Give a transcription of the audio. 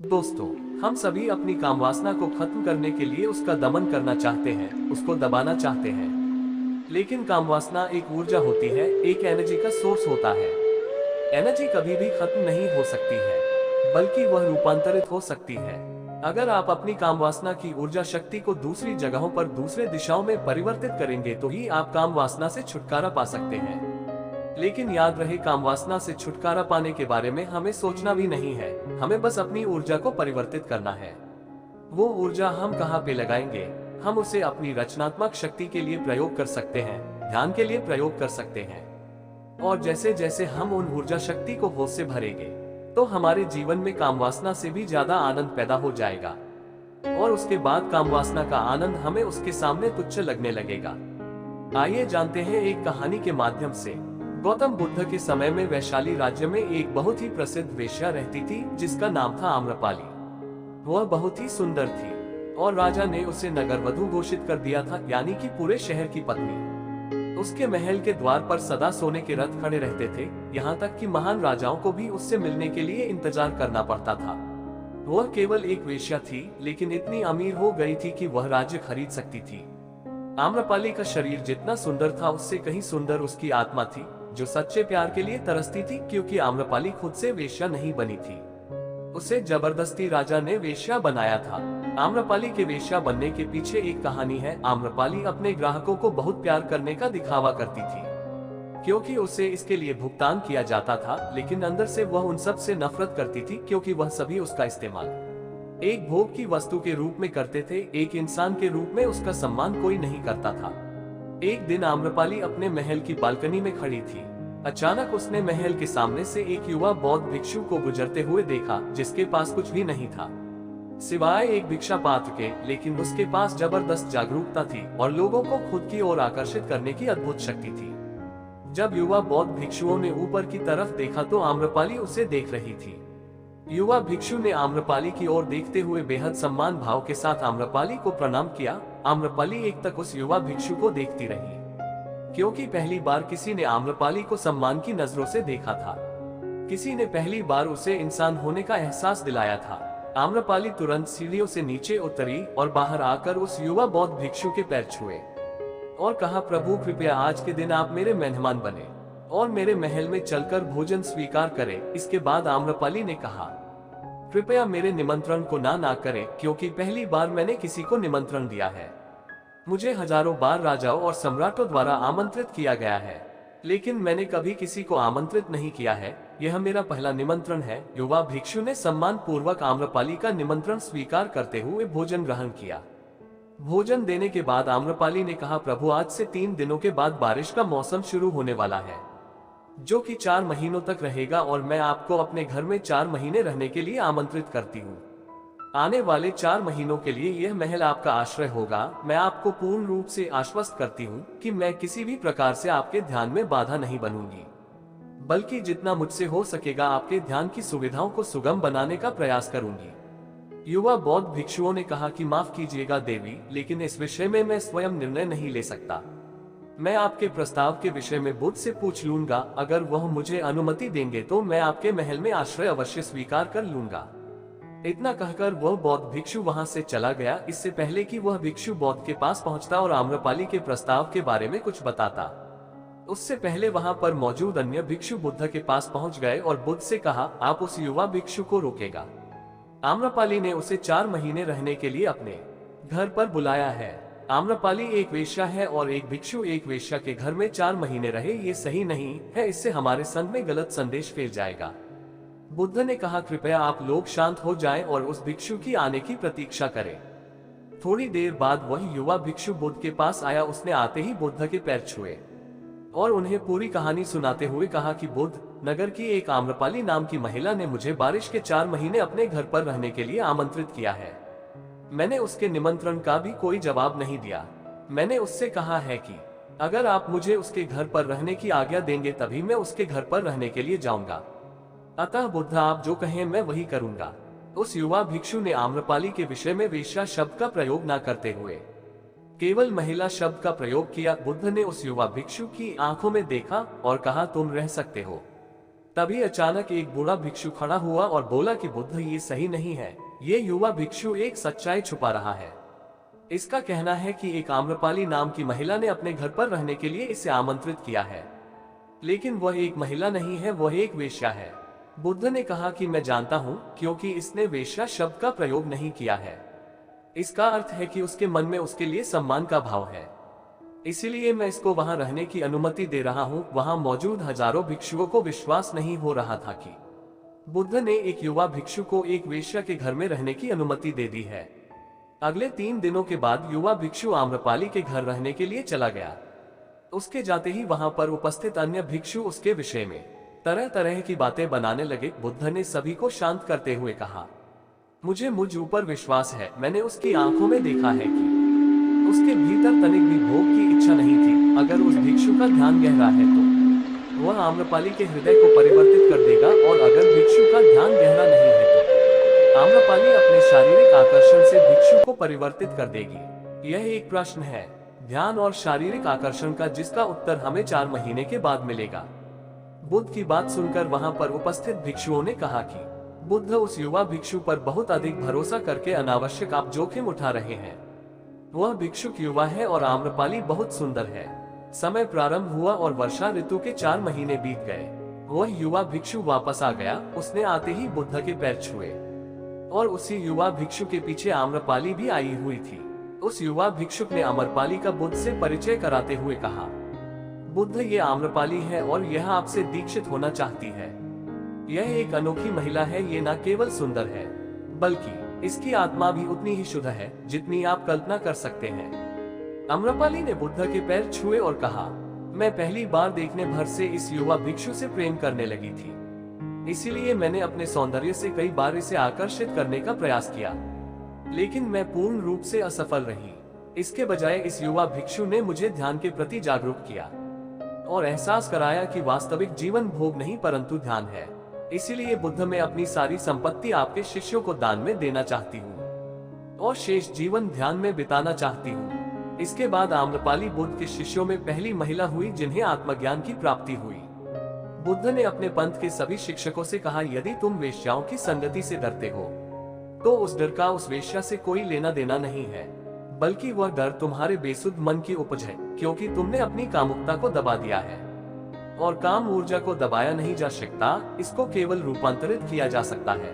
दोस्तों, हम सभी अपनी कामवासना को खत्म करने के लिए उसका दमन करना चाहते हैं, उसको दबाना चाहते हैं। लेकिन कामवासना एक ऊर्जा होती है, एक एनर्जी का सोर्स होता है। एनर्जी कभी भी खत्म नहीं हो सकती है, बल्कि वह रूपांतरित हो सकती है। अगर आप अपनी कामवासना की ऊर्जा शक्ति को दूसरी जगहों पर दूसरे दिशाओं में परिवर्तित करेंगे तो ही आप कामवासना से छुटकारा पा सकते हैं। लेकिन याद रहे, कामवासना से छुटकारा पाने के बारे में हमें सोचना भी नहीं है, हमें बस अपनी ऊर्जा को परिवर्तित करना है। वो ऊर्जा हम कहाँ पे लगाएंगे? हम उसे अपनी रचनात्मक शक्ति के लिए प्रयोग कर सकते हैं, ध्यान के लिए प्रयोग कर सकते हैं। और जैसे जैसे हम उन ऊर्जा शक्ति को होश से भरेंगे, तो हमारे जीवन में कामवासना से भी ज्यादा आनंद पैदा हो जाएगा। और उसके बाद कामवासना का आनंद हमें उसके सामने तुच्छ लगने लगेगा। आइए जानते हैं एक कहानी के माध्यम से। गौतम बुद्ध के समय में वैशाली राज्य में एक बहुत ही प्रसिद्ध वेश्या रहती थी, जिसका नाम था आम्रपाली। वह बहुत ही सुंदर थी और राजा ने उसे नगरवधु घोषित कर दिया था, यानी कि पूरे शहर की पत्नी। उसके महल के द्वार पर सदा सोने के रथ खड़े रहते थे, यहाँ तक कि महान राजाओं को भी उससे मिलने के लिए इंतजार करना पड़ता था। वह केवल एक वेश्या थी, लेकिन इतनी अमीर हो गई थी कि वह राज्य खरीद सकती थी। आम्रपाली का शरीर जितना सुंदर था, उससे कहीं सुंदर उसकी आत्मा थी, जो सच्चे प्यार के लिए तरसती थी, क्योंकि आम्रपाली खुद से वेश्या नहीं बनी थी। उसे जबरदस्ती राजा ने वेश्या बनाया था। आम्रपाली के वेश्या बनने के पीछे एक कहानी है। आम्रपाली अपने ग्राहकों को बहुत प्यार करने का दिखावा करती थी, क्योंकि उसे इसके लिए भुगतान किया जाता था, लेकिन अंदर से वह उन सब से नफरत करती थी, क्योंकि वह सभी उसका इस्तेमाल एक भोग की वस्तु के रूप में करते थे। एक इंसान के रूप में उसका सम्मान कोई नहीं करता था। एक दिन आम्रपाली अपने महल की बालकनी में खड़ी थी। अचानक उसने महल के सामने से एक युवा बौद्ध भिक्षु को गुजरते हुए देखा, जिसके पास कुछ भी नहीं था सिवाय एक भिक्षा पात्र के, लेकिन उसके पास जबरदस्त जागरूकता थी और लोगों को खुद की ओर आकर्षित करने की अद्भुत शक्ति थी। जब युवा बौद्ध भिक्षुओं ने ऊपर की तरफ देखा तो आम्रपाली उसे देख रही थी। युवा भिक्षु ने आम्रपाली की ओर देखते हुए बेहद सम्मान भाव के साथ आम्रपाली को प्रणाम किया। आम्रपाली एक तक उस युवा भिक्षु को देखती रही, क्योंकि पहली बार किसी ने आम्रपाली को सम्मान की नजरों से देखा था। किसी ने पहली बार उसे इंसान होने का एहसास दिलाया था। आम्रपाली तुरंत सीढ़ियों से नीचे उतरी और बाहर आकर उस युवा बौद्ध भिक्षु के पैर छुए और कहा, प्रभु कृपया आज के दिन आप मेरे मेहमान बने और मेरे महल में चलकर भोजन स्वीकार करें। इसके बाद आम्रपाली ने कहा, कृपया मेरे निमंत्रण को ना करें, क्योंकि पहली बार मैंने किसी को निमंत्रण दिया है। मुझे हजारों बार राजाओं और सम्राटों द्वारा आमंत्रित किया गया है, लेकिन मैंने कभी किसी को आमंत्रित नहीं किया है। यह मेरा पहला निमंत्रण है। युवा भिक्षु ने सम्मान पूर्वक आम्रपाली का निमंत्रण स्वीकार करते हुए भोजन ग्रहण किया। भोजन देने के बाद आम्रपाली ने कहा, प्रभु आज से 3 दिनों के बाद बारिश का मौसम शुरू होने वाला है, जो कि 4 महीनों तक रहेगा, और मैं आपको अपने घर में 4 महीने रहने के लिए आमंत्रित करती हूँ। आने वाले 4 महीनों के लिए यह महल आपका आश्रय होगा। मैं आपको पूर्ण रूप से आश्वस्त करती हूँ कि मैं किसी भी प्रकार से आपके ध्यान में बाधा नहीं बनूंगी, बल्कि जितना मुझसे हो सकेगा आपके ध्यान की सुविधाओं को सुगम बनाने का प्रयास करूंगी। युवा बौद्ध भिक्षुओं ने कहा कि माफ कीजिएगा देवी, लेकिन इस विषय में मैं स्वयं निर्णय नहीं ले सकता। मैं आपके प्रस्ताव के विषय में बुद्ध से पूछ लूंगा। अगर वह मुझे अनुमति देंगे तो मैं आपके महल में आश्रय अवश्य स्वीकार कर लूंगा। इतना कहकर वह बौद्ध भिक्षु वहां से चला गया। इससे पहले कि वह भिक्षु बौद्ध के पास पहुंचता और आम्रपाली के प्रस्ताव के बारे में कुछ बताता, उससे पहले वहां पर मौजूद अन्य भिक्षु बुद्ध के पास पहुंच गए और बुद्ध से कहा, आप उस युवा भिक्षु को रोकेगा। आम्रपाली ने उसे 4 महीने रहने के लिए अपने घर पर बुलाया है। आम्रपाली एक वेश्या है और एक भिक्षु एक वेश्या के घर में 4 महीने रहे, ये सही नहीं है। इससे हमारे संघ में गलत संदेश फैल जाएगा। बुद्ध ने कहा, कृपया आप लोग शांत हो जाएं और उस भिक्षु की आने की प्रतीक्षा करें। थोड़ी देर बाद वही युवा भिक्षु बुद्ध के पास आया। उसने आते ही बुद्ध के पैर छुए और उन्हें पूरी कहानी सुनाते हुए कहा कि बुद्ध, नगर की एक आम्रपाली नाम की महिला ने मुझे बारिश के 4 महीने अपने घर पर रहने के लिए आमंत्रित किया है। मैंने उसके निमंत्रण का भी कोई जवाब नहीं दिया। मैंने उससे कहा है कि अगर आप मुझे उसके घर पर रहने की आज्ञा देंगे तभी मैं उसके घर पर रहने के लिए जाऊंगा। अतः बुद्ध, आप जो कहें मैं वही करूंगा। उस युवा भिक्षु ने आम्रपाली के विषय में वेश्या शब्द का प्रयोग न करते हुए केवल महिला शब्द का प्रयोग किया। बुद्ध ने उस युवा भिक्षु की आंखों में देखा और कहा, तुम रह सकते हो। तभी अचानक एक बूढ़ा भिक्षु खड़ा हुआ और बोला कि बुद्ध, ये सही नहीं है। ये युवा भिक्षु एक सच्चाई छुपा रहा है। इसका कहना है कि एक आम्रपाली नाम की महिला ने अपने घर पर रहने के लिए इसे आमंत्रित किया है, लेकिन वह एक महिला नहीं है, वह एक वेश्या है। बुद्ध ने कहा कि मैं जानता हूँ, क्योंकि इसने वेश्या शब्द का प्रयोग नहीं किया है। इसका अर्थ है कि उसके मन में उसके लिए सम्मान का भाव है, इसीलिए मैं इसको वहां रहने की अनुमति दे रहा हूँ। वहां मौजूद हजारों भिक्षुओं को विश्वास नहीं हो रहा था कि बुद्ध ने एक युवा भिक्षु को एक वेश्या के घर में रहने की अनुमति दे दी है। अगले 3 दिनों के बाद युवा भिक्षु आम्रपाली के घर रहने के लिए चला गया। उसके जाते ही वहां पर उपस्थित अन्य भिक्षु उसके विषय में तरह तरह की बातें बनाने लगे। बुद्ध ने सभी को शांत करते हुए कहा, मुझ ऊपर विश्वास है। मैंने उसकी आंखों में देखा है कि उसके भीतर तनिक भी भोग की इच्छा नहीं थी। अगर उस भिक्षु का ध्यान गहरा है तो वह आम्रपाली के हृदय को परिवर्तित कर देगा, और अगर भिक्षु का ध्यान गहरा नहीं है तो आम्रपाली अपने शारीरिक आकर्षण से भिक्षु को परिवर्तित कर देगी। यह एक प्रश्न है, ध्यान और शारीरिक आकर्षण का, जिसका उत्तर हमें 4 महीने के बाद मिलेगा। बुद्ध की बात सुनकर वहां पर उपस्थित भिक्षुओं ने कहा कि बुद्ध, उस युवा भिक्षु पर बहुत अधिक भरोसा करके अनावश्यक आप जोखिम उठा रहे हैं। वह भिक्षुक युवा है और आम्रपाली बहुत सुंदर है। समय प्रारंभ हुआ और वर्षा ऋतु के 4 महीने बीत गए। वह युवा भिक्षु वापस आ गया। उसने आते ही बुद्ध के पैर छुए, और उसी युवा भिक्षु के पीछे आम्रपाली भी आई हुई थी। उस युवा भिक्षुक ने आम्रपाली का बुद्ध से परिचय कराते हुए कहा, बुद्ध, ये आम्रपाली है और यह आपसे दीक्षित होना चाहती है। यह एक अनोखी महिला है। ये न केवल सुंदर है, बल्कि इसकी आत्मा भी उतनी ही शुद्ध है जितनी आप कल्पना कर सकते हैं। आम्रपाली ने बुद्ध के पैर छुए और कहा, मैं पहली बार देखने भर से इस युवा भिक्षु से प्रेम करने लगी थी, इसीलिए मैंने अपने सौंदर्य से कई बार इसे आकर्षित करने का प्रयास किया, लेकिन मैं पूर्ण रूप से असफल रही। इसके बजाय इस युवा भिक्षु ने मुझे ध्यान के प्रति जागरूक किया और एहसास कराया कि वास्तविक जीवन भोग नहीं परंतु ध्यान है। इसीलिए बुद्ध, मैं अपनी सारी संपत्ति आपके शिष्यों को दान में देना चाहती हूँ और शेष जीवन ध्यान में बिताना चाहती हूँ। इसके बाद आम्रपाली बुद्ध के शिष्यों में पहली महिला हुई जिन्हें आत्मज्ञान की प्राप्ति हुई। बुद्ध ने अपने पंथ के सभी शिक्षकों से कहा, यदि तुम वेश्याओं की संगति से डरते हो तो उस डर का उस वेश्या से कोई लेना देना नहीं है, बल्कि वह डर तुम्हारे बेसुध मन की उपज है, क्योंकि तुमने अपनी कामुकता को दबा दिया है और काम ऊर्जा को दबाया नहीं जा सकता, इसको केवल रूपांतरित किया जा सकता है।